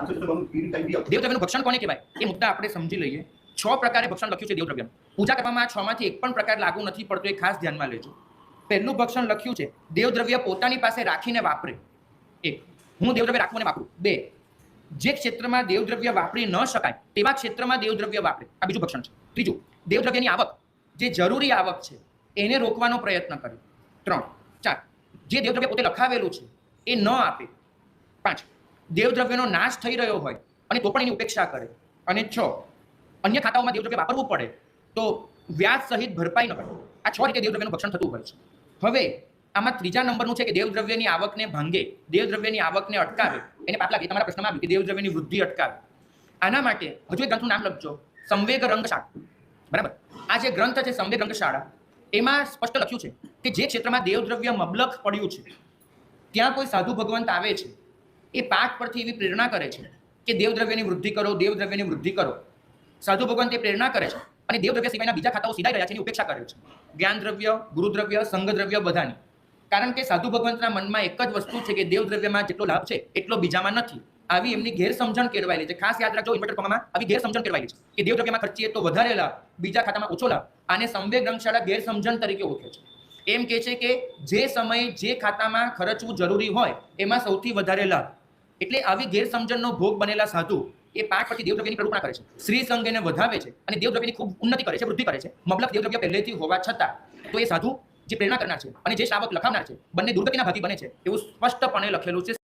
દેવદ્રવ્યનું ભક્ષણ કોને કહેવાય એ મુદ્દા આપણે સમજી લઈએ. 6 પ્રકારે ભક્ષણ લખ્યું છે દેવદ્રવ્યનું. પૂજા કરવામાં આ 6 માંથી એક પણ પ્રકાર લાગુ નથી પડતો, એ ખાસ ધ્યાનમાં લેજો. પહેલું ભક્ષણ લખ્યું છે દેવદ્રવ્ય પોતાની પાસે રાખીને વાપરે. 1, હું દેવદ્રવ્ય રાખું અને વાપરું. 2, જે ક્ષેત્રમાં દેવદ્રવ્ય વાપરી ન શકાય તેવા ક્ષેત્રમાં દેવદ્રવ્ય વાપરે. આ બીજું ભક્ષણ છે. ત્રીજું, દેવદ્રવ્યની આવક, જે જરૂરી આવક છે એને રોકવાનો પ્રયત્ન કરે. 3, 4, જે દેવદ્રવ્ય પોતે લખાવેલું છે એ ન આપે. 5, દેવદ્રવ્યનો નાશ થઈ રહ્યો હોય અને તો પણ એની ઉપેક્ષા કરે. અને 6, અન્ય ખાતાઓમાં દેવદ્રવ્ય વાપરવું પડે તો વ્યાજ સહિત ભરપાઈ ન કરે. આ 6 રીતે દેવદ્રવ્યનું ભક્ષણ થતું હોય છે. હવે આમાં ત્રીજા નંબરનું છે કે દેવદ્રવ્યની આવકને ભાંગે, દેવદ્રવ્યની આવકને અટકાવે. એને પાપ લાગે. તમારા પ્રશ્નમાં આવ્યું કે દેવદ્રવ્યની વૃદ્ધિ અટકાવે. આના માટે હજુ એક ગ્રંથનું નામ લખજો, સંવેગ રંગશાળા. બરાબર. આ જે ગ્રંથ છે સંવેગ રંગશાળા, એમાં સ્પષ્ટ લખ્યું છે કે જે ક્ષેત્રમાં દેવદ્રવ્ય મબલખ પડ્યું છે ત્યાં કોઈ સાધુ ભગવંત આવે છે, એ પાઠ પરથી એવી પ્રેરણા કરે છે કે દેવદ્રવ્યની વૃદ્ધિ કરો, દેવદ્રવ્યની વૃદ્ધિ કરો. સાધુ ભગવંત એ પ્રેરણા કરે છે અને દેવદ્રવ્ય સિવાયના બીજા ખાતાઓ સીધાઈ રહ્યા છે એની ઉપેક્ષા કરે છે. જ્ઞાનદ્રવ્ય, ગુરુદ્રવ્ય, સંઘદ્રવ્ય બધાની. કારણ કે સાધુ ભગવંતના મનમાં એક જ વસ્તુ છે કે દેવદ્રવ્યમાં જેટલો લાભ છે એટલો બીજામાં નથી. આવી એમની ગેરસમજણ કેળવાયેલી છે. ખાસ યાદ રાખજો, ઇન્વર્ટર કોમામાં આવી ગેરસમજણ કેળવાયેલી છે કે દેવદ્રવ્યમાં ખર્ચીએ તો વધારે લાભ, બીજા ખાતામાં ઓછો લાભ. આને સંવેગ રંગશાળા ગેરસમજણ તરીકે ઓળખે છે. એમ કહે છે કે જે સમયે જે ખાતામાં ખર્ચવું જરૂરી હોય એમાં સૌથી વધારે લાભ. એટલે આવી ગેરસમજણનો ભોગ બનેલા સાધુ એ પાઠ પરથી દેવદ્રવ્યની પ્રરૂપણા કરે છે, શ્રી સંઘ એને વધાવે છે અને દેવદ્રવ્યની ખૂબ ઉન્નતિ કરે છે, વૃદ્ધિ કરે છે. મબલખ દેવદ્રવ્ય પહેલેથી હોવા છતાં તો એ સાધુ જે પ્રેરણા કરનાર છે અને જે શ્રાવક લખાવનાર છે બંને દુર્ગતિના ભાગી બને છે એવું સ્પષ્ટપણે લખેલું છે.